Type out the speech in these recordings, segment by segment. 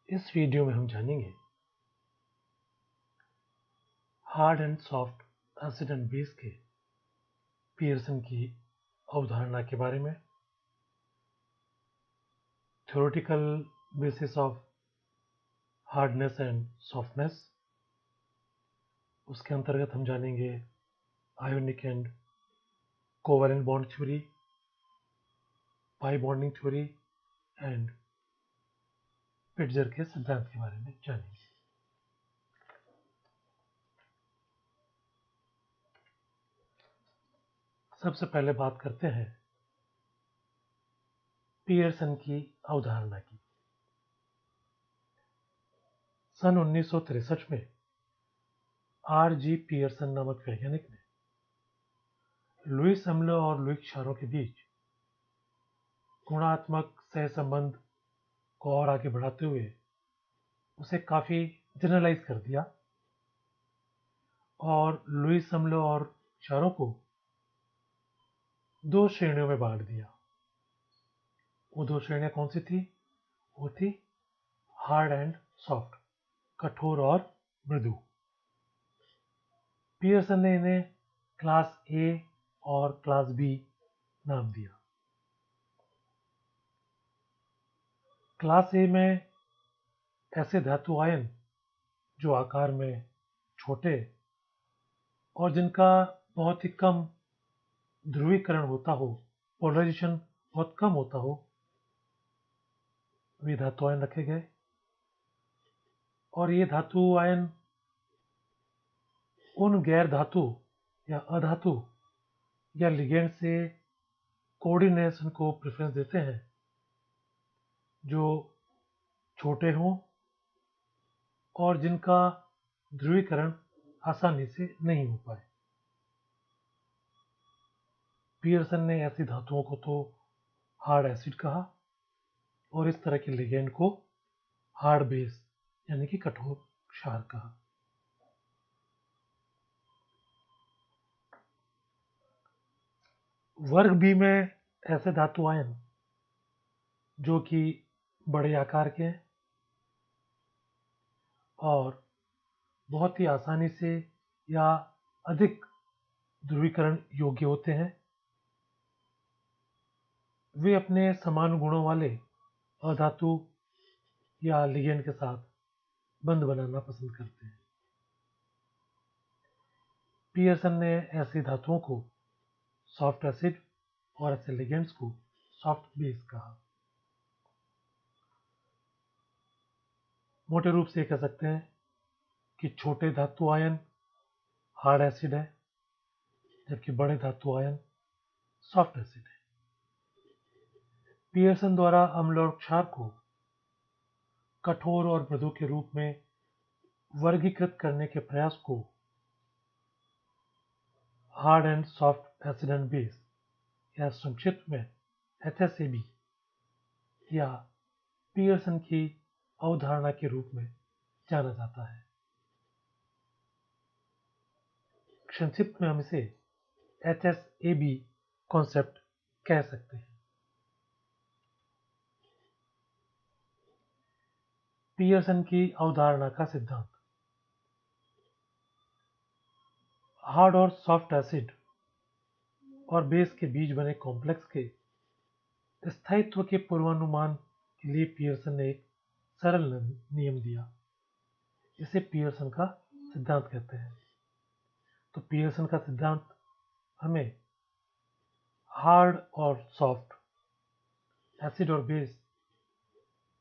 इस वीडियो में हम जानेंगे hard and soft acid and base के पियर्सन की अवधारणा के बारे में, theoretical basis of hardness and softness. उसके अंतर्गत हम जानेंगे ionic and covalent bond theory, pi bonding theory and Pitzer के सिद्धांत के बारे में जानेंगे। सबसे पहले बात करते हैं पियर्सन की अवधारणा की। सन 1963 में R.G. पियर्सन नामक वैज्ञानिक ने लुईस अम्ले और लुईस क्षारों के बीच गुणात्मक सहसंबंध को और आगे बढ़ाते हुए उसे काफी जनरलाइज कर दिया और लुईस अम्ले और क्षारों को दो श्रेणियों में बांट दिया। वो दो श्रेणियां कौन सी थी? वो थी हार्ड एंड सॉफ्ट, कठोर और मृदु। पियर्सन ने इन्हें क्लास ए और क्लास बी नाम दिया। क्लास ए में ऐसे धातु आयन जो आकार में छोटे और जिनका बहुत ही कम ध्रुवीकरण होता हो, पोलराइजेशन बहुत कम होता हो, वे धातु आयन रखे गए। और ये धातु आयन उन गैर धातु या अधातु या लिगेंड से कोऑर्डिनेशन को प्रेफरेंस देते हैं जो छोटे हों और जिनका ध्रुवीकरण आसानी से नहीं हो पाए। पियर्सन ने ऐसी धातुओं को तो हार्ड एसिड कहा और इस तरह के लिगेंड को हार्ड बेस यानी कि कठोर क्षार कहा। वर्ग बी में ऐसे धातु आयन जो कि बड़े आकार के हैं और बहुत ही आसानी से या अधिक ध्रुवीकरण योग्य होते हैं, वे अपने समान गुणों वाले अधातु या लिगेंड के साथ बंध बनाना पसंद करते हैं। पियर्सन ने ऐसी धातुओं को सॉफ्ट एसिड और ऐसे लिगेंड्स को सॉफ्ट बेस कहा। मोटे रूप से कह सकते हैं कि छोटे धातु आयन हार्ड एसिड है, जबकि बड़े धातु आयन सॉफ्ट एसिड है। पियर्सन द्वारा अम्ल और क्षार को कठोर और मृदु के रूप में वर्गीकृत करने के प्रयास को hard and soft acid and base या संक्षिप्त में HSAB या पियर्सन की अवधारणा के रूप में जाना जाता है। संक्षिप्त में हम इसे HSAB कॉन्सेप्ट कह सकते हैं। पियर्सन की अवधारणा का सिद्धांत। हार्ड और सॉफ्ट एसिड और बेस के बीच बने कॉम्प्लेक्स के स्थायित्व के पूर्वानुमान के लिए पियर्सन ने एक सरल नियम दिया। इसे पियर्सन का सिद्धांत कहते हैं। तो पियर्सन का सिद्धांत हमें हार्ड और सॉफ्ट एसिड और बेस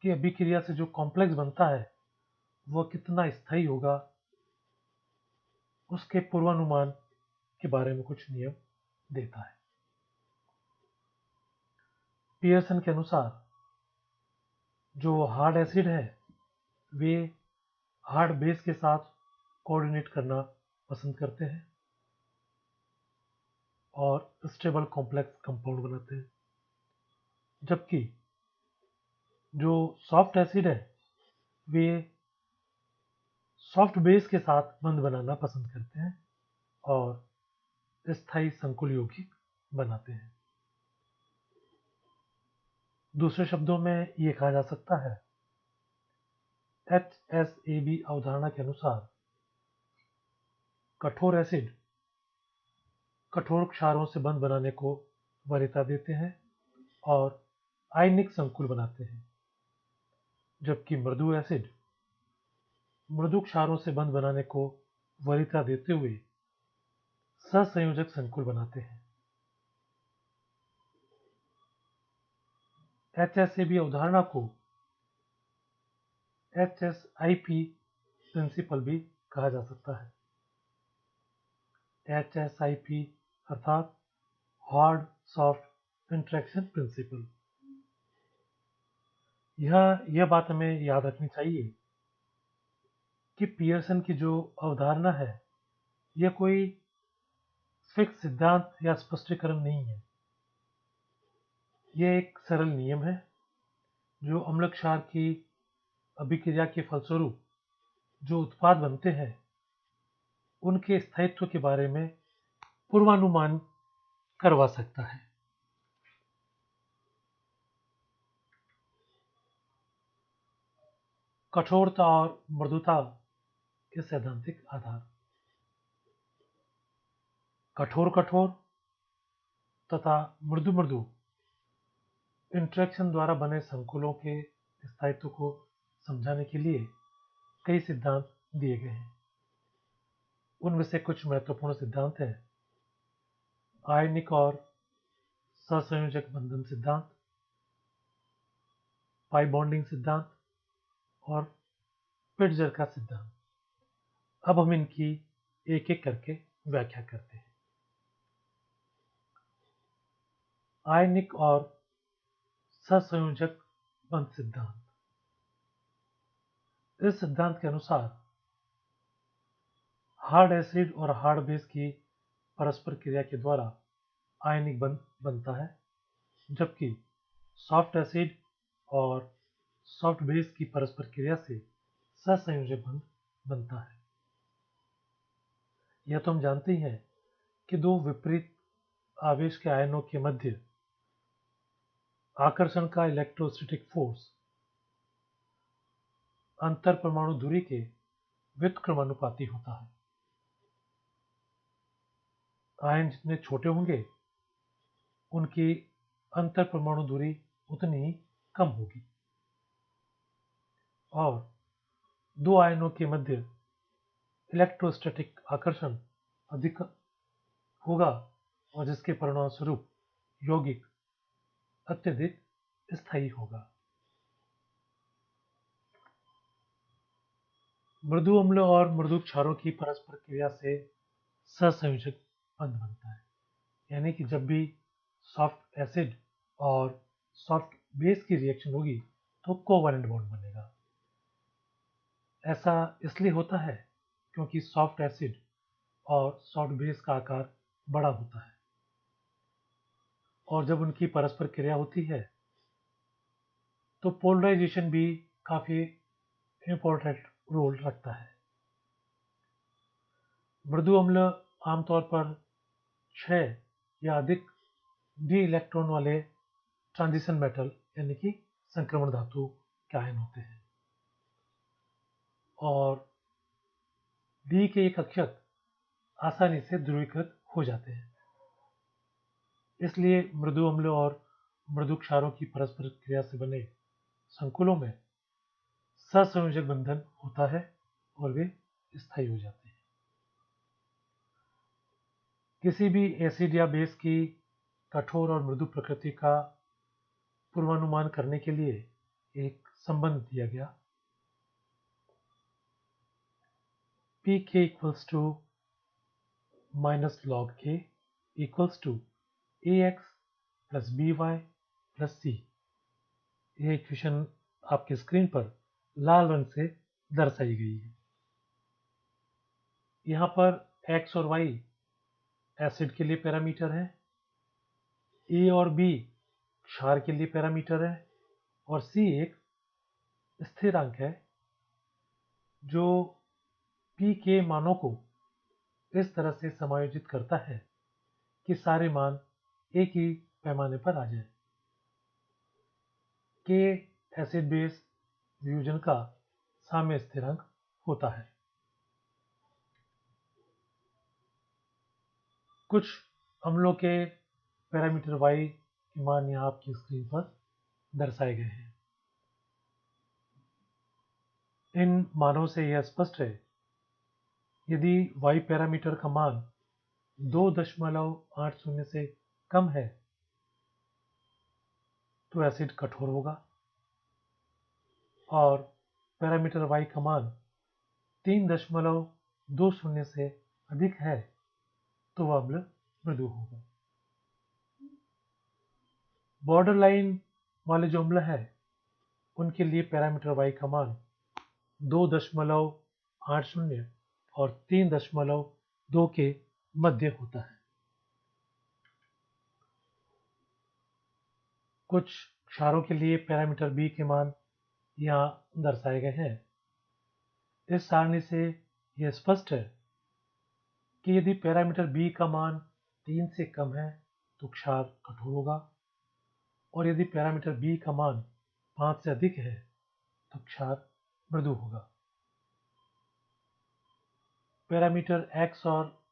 की अभिक्रिया से जो कॉम्प्लेक्स बनता है वह कितना स्थायी होगा, उसके पूर्वानुमान के बारे में कुछ नियम देता है। पियर्सन के अनुसार जो हार्ड एसिड है वे हार्ड बेस के साथ कोऑर्डिनेट करना पसंद करते हैं और स्टेबल कॉम्प्लेक्स कंपाउंड बनाते हैं, जबकि जो सॉफ्ट एसिड है वे सॉफ्ट बेस के साथ बंध बनाना पसंद करते हैं और स्थायी संकुल यौगिक बनाते हैं। दूसरे शब्दों में ये कहा जा सकता है HSAB अवधारणा के अनुसार कठोर एसिड कठोर क्षारों से बंध बनाने को वरीयता देते हैं और आयनिक संकुल बनाते हैं, जबकि मृदु एसिड मृदु क्षारों से बंध बनाने को वरीयता देते हुए सहसंयोजक संकुल बनाते हैं। HSAB अवधारणा को HSIP प्रिंसिपल भी कहा जा सकता है। HSIP अर्थात हार्ड सॉफ्ट इंटरेक्शन प्रिंसिपल। यह बात हमें याद रखनी चाहिए कि पियर्सन की जो अवधारणा है यह कोई फिक्स सिद्धांत या स्पष्टीकरण नहीं है। यह एक सरल नियम है जो अम्ल क्षार की अभिक्रिया के फलस्वरूप जो उत्पाद बनते हैं उनके स्थायित्व के बारे में पूर्वानुमान करवा सकता है। कठोरता और मृदुता के सैद्धांतिक आधार। कठोर कठोर तथा मृदु मृदु इंटरेक्शन द्वारा बने संकुलों के स्थायित्व को समझाने के लिए कई सिद्धांत दिए गए हैं। उनमें से कुछ महत्वपूर्ण सिद्धांत हैं: आयनिक और सहसंयोजक बंधन सिद्धांत, पाई बॉन्डिंग सिद्धांत और पिट्जर का सिद्धांत। अब हम इनकी एक एक करके व्याख्या करते हैं। आयनिक और सहसंयोजक बंध सिद्धांत। इस सिद्धांत के अनुसार हार्ड एसिड और हार्ड बेस की परस्पर क्रिया के द्वारा आयनिक बंध बनता है, जबकि सॉफ्ट एसिड और सॉफ्ट बेस की परस्पर क्रिया से सहसंयोजक बंध बनता है। यह तो हम जानते ही हैं कि दो विपरीत आवेश के आयनों के मध्य आकर्षण का इलेक्ट्रोस्टैटिक फोर्स अंतर परमाणु दूरी के व्युत्क्रमानुपाती होता है। आयन जितने छोटे होंगे उनकी अंतर परमाणु दूरी उतनी ही कम होगी और दो आयनों के मध्य इलेक्ट्रोस्टैटिक आकर्षण अधिक होगा और जिसके परिणामस्वरूप यौगिक अत्यधिक स्थायी होगा। मृदु अम्ल और मृदु क्षारों की परस्पर क्रिया से सहसंयोजक बंध बनता है, यानी कि जब भी सॉफ्ट एसिड और सॉफ्ट बेस की रिएक्शन होगी तो कोवैलेंट बॉन्ड बनेगा। ऐसा इसलिए होता है क्योंकि सॉफ्ट एसिड और सॉफ्ट बेस का आकार बड़ा होता है और जब उनकी परस्पर क्रिया होती है तो पोलराइजेशन भी काफी इंपॉर्टेंट रोल रखता है। मृदु अम्ल आमतौर पर 6 या अधिक डी इलेक्ट्रॉन वाले ट्रांजिशन मेटल यानी कि संक्रमण धातु के आयन होते हैं और डी के एक कक्षक आसानी से ध्रुवीकृत हो जाते हैं। इसलिए मृदु अम्ल और मृदु क्षारों की परस्पर क्रिया से बने संकुलों में सहसंयोजक बंधन होता है और वे स्थायी हो जाते हैं। किसी भी एसिड या बेस की कठोर और मृदु प्रकृति का पूर्वानुमान करने के लिए एक संबंध दिया गया। pk equals to minus log k equals to ax plus by plus c। यह इक्वेशन आपके स्क्रीन पर लाल रंग से दर्शाई गई है। यहाँ पर x और y एसिड के लिए पैरामीटर है, a और b क्षार के लिए पैरामीटर है और c एक स्थिरांक है जो p के मानों को इस तरह से समायोजित करता है कि सारे मान एक ही पैमाने पर आ जाए। k एसिड बेस वियोजन का साम्य स्थिरांक होता है। कुछ अम्लों के पैरामीटर y के मान यहाँ आपकी स्क्रीन पर दर्शाए गए हैं। इन मानों से यह स्पष्ट है, यदि y पैरामीटर का मान 2.80 से कम है तो एसिड कठोर होगा, और पैरामीटर y का मान 3.20 से अधिक है तो वह अम्ल मृदु होगा। बॉर्डर लाइन वाले जो अम्ल है उनके लिए पैरामीटर y का मान 2.80 और 3.2 के मध्य होता है। कुछ क्षारों के लिए पैरामीटर b के मान यहाँ दर्शाए गए हैं। इस सारणी से यह स्पष्ट है कि यदि पैरामीटर b का मान 3 से कम है तो क्षार कठोर होगा, और यदि पैरामीटर b का मान 5 से अधिक है तो क्षार मृदु होगा। पैरामीटर x और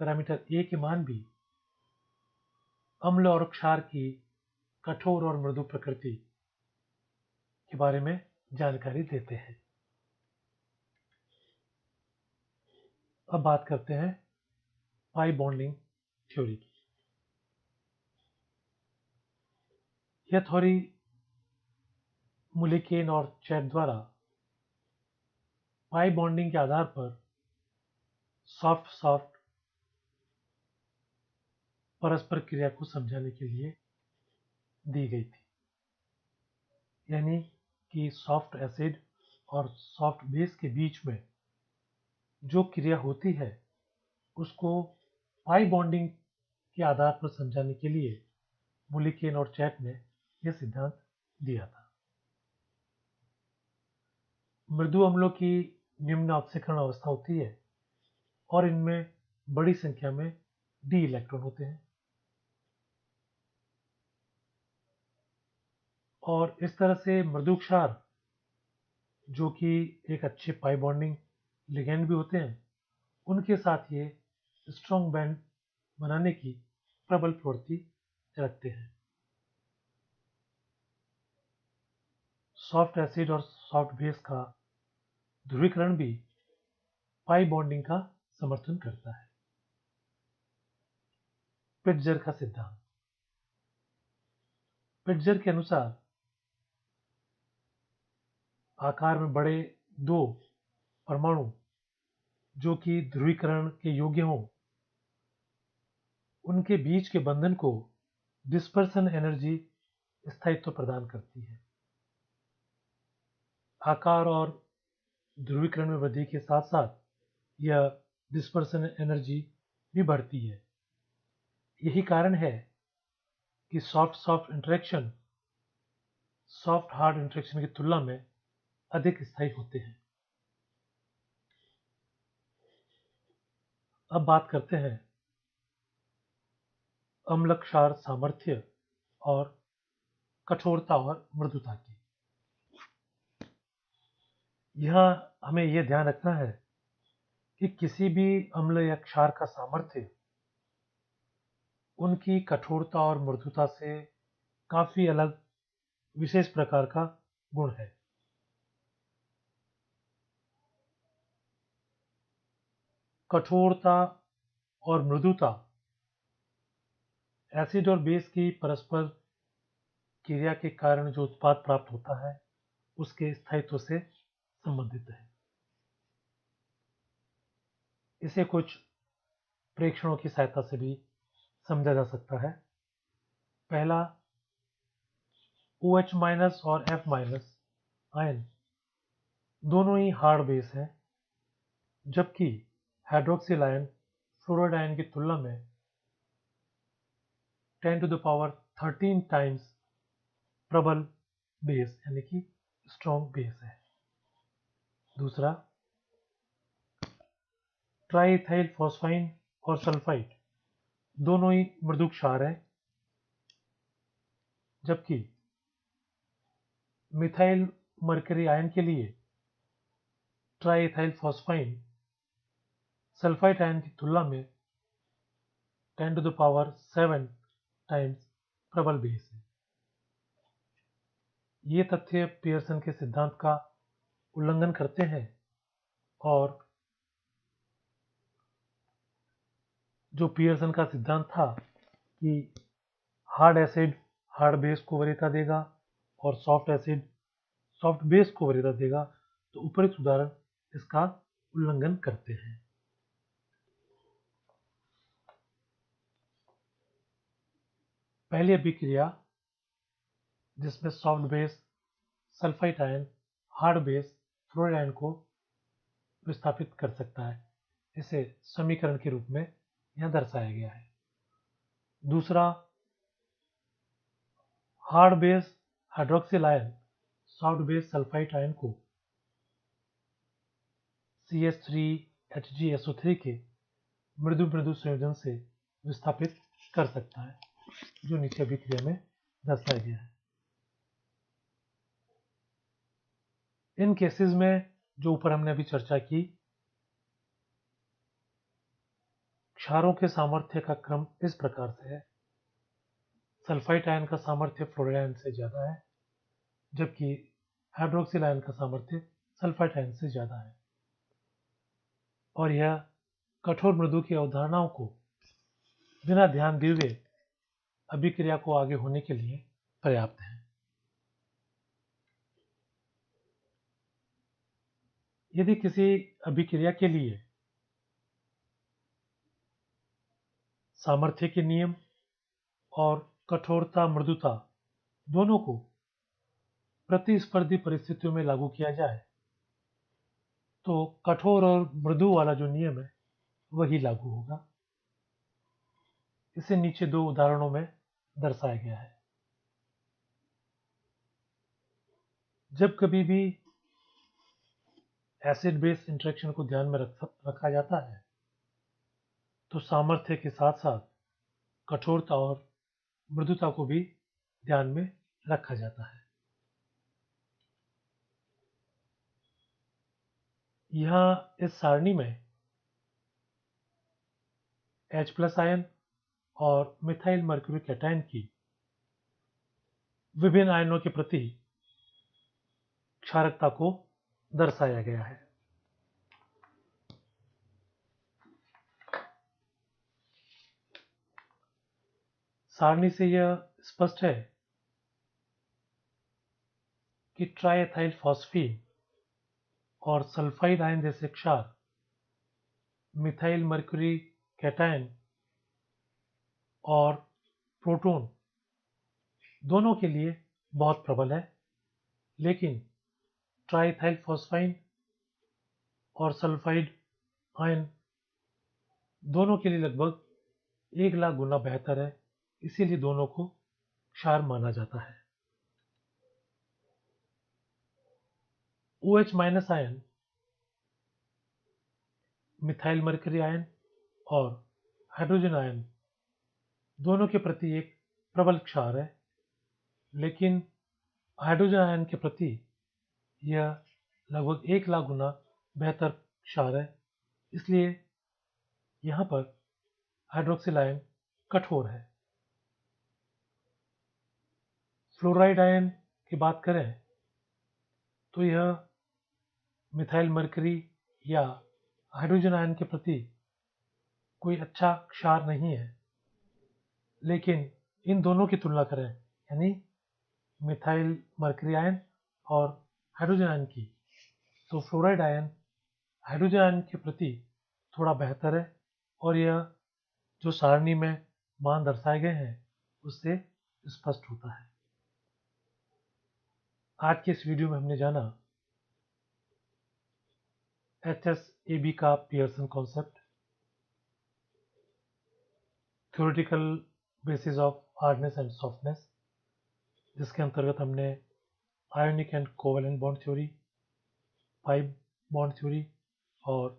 पैरामीटर a के मान भी अम्ल और क्षार की कठोर और मृदु प्रकृति के बारे में जानकारी देते हैं। अब बात करते हैं पाई बॉन्डिंग थ्योरी की। यह थ्योरी मुलिकेन और चैट द्वारा पाई बॉन्डिंग के आधार पर सॉफ्ट परस्पर क्रिया को समझाने के लिए दी गई थी। यानी कि सॉफ्ट एसिड और सॉफ्ट बेस के बीच में जो क्रिया होती है उसको पाई बॉन्डिंग के आधार पर समझाने के लिए मुलिकेन और चैट ने यह सिद्धांत दिया था। मृदु अम्लों की निम्न ऑक्सीकरण अवस्था होती है और इनमें बड़ी संख्या में डी इलेक्ट्रॉन होते हैं, और इस तरह से मृदु क्षार जो कि एक अच्छे पाई बॉन्डिंग लिगेंड भी होते हैं, उनके साथ ये स्ट्रॉन्ग बॉन्ड बनाने की प्रबल प्रवृत्ति रखते हैं। सॉफ्ट एसिड और सॉफ्ट बेस का ध्रुवीकरण भी पाई बॉन्डिंग का समर्थन करता है। पिट्जर का सिद्धांत। पिट्जर के अनुसार आकार में बड़े दो परमाणु जो कि ध्रुवीकरण के योग्य हों, उनके बीच के बंधन को डिस्पर्सन एनर्जी स्थायित्व प्रदान करती है। आकार और ध्रुवीकरण में वृद्धि के साथ साथ यह डिस्पर्सन एनर्जी भी बढ़ती है। यही कारण है कि soft interaction soft hard interaction की तुलना में अधिक स्थायी होते हैं। अब बात करते हैं अम्ल क्षार सामर्थ्य और कठोरता और मृदुता की। यहाँ हमें यह ध्यान रखना है कि किसी भी अम्ल या क्षार का सामर्थ्य उनकी कठोरता और मृदुता से काफी अलग विशेष प्रकार का गुण है। कठोरता और मृदुता एसिड और बेस की परस्पर क्रिया के कारण जो उत्पाद प्राप्त होता है उसके स्थायित्व से संबंधित है। इसे कुछ प्रेक्षणों की सहायता से भी समझा जा सकता है। पहला, OH- और F- आयन दोनों ही हार्ड बेस हैं, जबकि हाइड्रोक्सिल आयन फ्लोराइड आयन की तुलना में 10⁻13 टाइम्स प्रबल बेस यानी कि स्ट्रॉन्ग बेस है। दूसरा, ट्राईइथाइल फॉस्फाइन और सल्फाइड दोनों ही मृदु क्षार हैं, जबकि मिथाइल मरकरी आयन के लिए ट्राईएथाइल फॉस्फाइन सल्फाइड आयन की तुलना में 10⁷ टाइम्स प्रबल बेस है। ये तथ्य पियर्सन के सिद्धांत का उल्लंघन करते हैं और जो पियर्सन का सिद्धांत था कि हार्ड एसिड हार्ड बेस को वरीयता देगा और सॉफ्ट एसिड सॉफ्ट बेस को वरीयता देगा, तो उपरोक्त उदाहरण इसका उल्लंघन करते हैं। पहली अभिक्रिया जिसमें soft base sulphide ion hard base fluoride ion को विस्थापित कर सकता है, इसे समीकरण के रूप में यहां दर्शाया गया है। दूसरा, hard base hydroxyl ion soft base sulphide ion को CH3HgSO3 के मृदु मृदु संयोजन से विस्थापित कर सकता है, जो नीचे अभिक्रिया में दर्शाया गया है। इन केसेस में जो ऊपर हमने अभी चर्चा की, क्षारों के सामर्थ्य का क्रम इस प्रकार से है। सल्फाइड आयन का सामर्थ्य फ्लोराइड आयन से ज्यादा है, जबकि हाइड्रोक्सिल आयन का सामर्थ्य सल्फाइड आयन से ज्यादा है, और यह कठोर मृदु की अवधारणाओं को बिना ध्यान दिए हुए अभिक्रिया को आगे होने के लिए पर्याप्त है। यदि किसी अभिक्रिया के लिए सामर्थ्य के नियम और कठोरता मृदुता दोनों को प्रतिस्पर्धी परिस्थितियों में लागू किया जाए, तो कठोर और मृदु वाला जो नियम है वही लागू होगा। इसे नीचे दो उदाहरणों में दर्शाया गया है। जब कभी भी एसिड बेस इंटरेक्शन को ध्यान में रखा जाता है, तो सामर्थ्य के साथ साथ कठोरता और मृदुता को भी ध्यान में रखा जाता है। यहाँ इस सारणी में H+ आयन और मिथाइल मर्क्यूरी कैटायन की विभिन्न आयनों के प्रति क्षारकता को दर्शाया गया है। सारणी से यह स्पष्ट है कि ट्राईएथाइल फॉस्फीन और सल्फाइड आयन जैसे क्षार मिथाइल मर्क्यूरी कैटायन और प्रोटॉन दोनों के लिए बहुत प्रबल है, लेकिन ट्राईएथाइल फॉस्फाइन और सल्फाइड आयन दोनों के लिए लगभग 1,00,000 गुना बेहतर है, इसीलिए दोनों को क्षार माना जाता है। OH- ion methyl mercury ion और हाइड्रोजन आयन दोनों के प्रति एक प्रबल क्षार है, लेकिन हाइड्रोजन आयन के प्रति यह लगभग 1,00,000 गुना बेहतर क्षार है, इसलिए यहाँ पर हाइड्रोक्सिल आयन कठोर है। फ्लोराइड आयन की बात करें तो यह मिथाइल मर्करी या हाइड्रोजन आयन के प्रति कोई अच्छा क्षार नहीं है, लेकिन इन दोनों की तुलना करें, यानी मिथाइल मर्करी आयन और हाइड्रोजन आयन की, तो फ्लोराइड आयन हाइड्रोजन आयन के प्रति थोड़ा बेहतर है, और यह जो सारणी में मान दर्शाए गए हैं उससे स्पष्ट होता है। आज के इस वीडियो में हमने जाना HSAB का Pearson concept, theoretical basis of hardness and softness, जिसके अंतर्गत हमने ionic and covalent bond theory, pipe bond theory और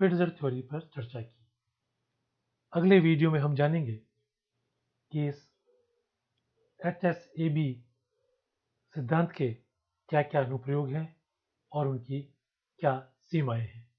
पिट्जर थ्योरी पर चर्चा की। अगले वीडियो में हम जानेंगे कि इस HSAB सिद्धांत के क्या क्या अनुप्रयोग हैं और उनकी क्या सीमाएं हैं?